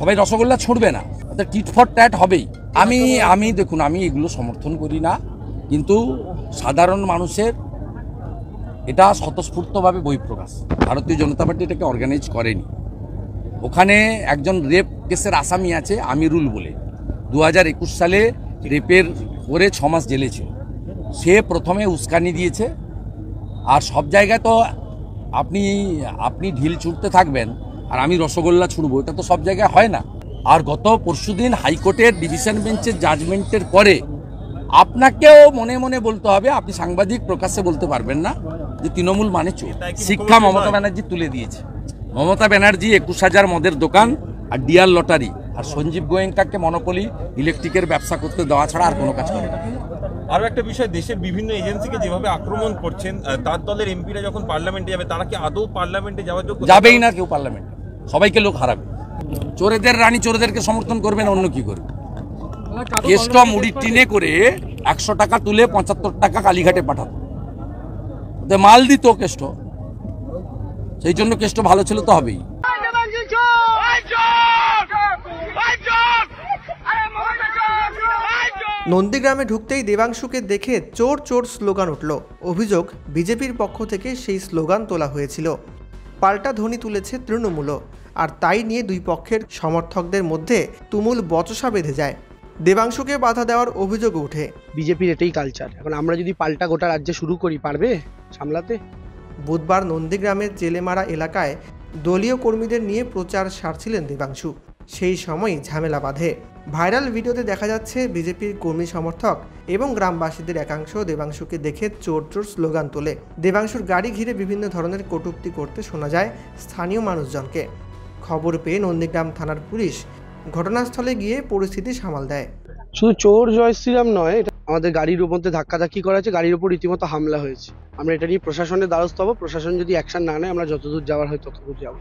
সবাই রসগোল্লা ছুঁড়বে না, tit for tat হবেই। আমি দেখুন, আমি এগুলো সমর্থন করি না, কিন্তু সাধারণ মানুষের এটা স্বতঃস্ফূর্তভাবে বহিঃপ্রকাশ। ভারতীয় জনতা পার্টি এটাকে অর্গানাইজ করেনি। ওখানে একজন রেপ কেসের আসামি আছে আমিরুল বলে, 2021 সালে রেপের করে 6 মাস জেলে ছিল। সে প্রথমে উস্কানি দিয়েছে, আর সব জায়গায় তো আপনি ঢিল ছুটতে থাকবেন আর আমি রসগোল্লা ছুড়বো, এটা তো সব জায়গায় হয় না। আর গত পরশুদিন হাইকোর্টের ডিভিশন বেঞ্চের জাজমেন্টের পরে আপনাকেও মনে মনে বলতে হবে, আপনি সাংবাদিক প্রকাশ্যে বলতে পারবেন না যে তৃণমূল মানে চোর। শিক্ষা মমতা ব্যানার্জি তুলে দিয়েছে। মমতা ব্যানার্জি 21,000 মদের দোকান আর ডিয়ার লটারি আর সঞ্জীব গোয়েঙ্কাকে মনোপলি ইলেকট্রিকের ব্যবসা করতে দেওয়া ছাড়া আর কোনো কাজ করে না। আরো একটা বিষয়, দেশের বিভিন্ন এজেন্সিকে যেভাবে আক্রমণ করছেন, তার দলের এমপিরা যখন পার্লামেন্টে যাবে, তারা কি আদৌ পার্লামেন্টে যাওয়ার যোগ্য? যাবেই না কেউ পার্লামেন্টে, সবাইকে লোক হারাবে। চোরেদের রানী চোরেদেরকে সমর্থন করবে না, অন্য কি করবে? কেষ্ট মুড়ির টিনে করে 100 টাকা তুলে 75 টাকা কালীঘাটে পাঠাতো, মাল দিত কেষ্ট, সেই জন্য কেষ্ট ভালো ছিল তো হবেই। নন্দীগ্রামে ঢুকতেই দেবাংশুকে দেখে চোর চোর স্লোগান উঠল। অভিযোগ, বিজেপির পক্ষ থেকে সেই স্লোগান তোলা হয়েছিল। পাল্টা ধ্বনি তুলেছে তৃণমূলও, আর তাই নিয়ে দুই পক্ষের সমর্থকদের মধ্যে তুমুল বচসা বেঁধে যায়। দেবাংশুকে বাধা দেওয়ার অভিযোগ ওঠে। বিজেপির এটাই কালচার। এখন আমরা যদি পাল্টা গোটা রাজ্যে শুরু করি, পারবে সামলাতে? বুধবার নন্দীগ্রামের জেলেমারা এলাকায় দলীয় কর্মীদের নিয়ে প্রচার সারছিলেন দেবাংশু। সেই সময়ই ঝামেলা বাঁধে। ভাইরাল ভিডিওতে দেখা যাচ্ছে বিজেপির কর্মী সমর্থক এবং গ্রামবাসীদের একাংশ দেবাংশুকে দেখে চোর চোর স্লোগান তোলে। দেবাংশুর গাড়ি ঘিরে বিভিন্ন ধরনের কটূক্তি করতে শোনা যায় স্থানীয় মানুষজনকে। খবর পেয়ে নন্দীগ্রাম থানার পুলিশ ঘটনাস্থলে গিয়ে পরিস্থিতি সামাল দেয়। শুধু চোর জয় শ্রীরাম নয়, এটা আমাদের গাড়ির মধ্যে ধাক্কাধাক্কি করা হয়েছে, গাড়ির উপর রীতিমতো হামলা হয়েছে। আমরা এটা নিয়ে প্রশাসনের দ্বারস্থ হবো। প্রশাসন যদি অ্যাকশন না নেয়, আমরা যতদূর যাওয়ার হয় ততদূর যাবো।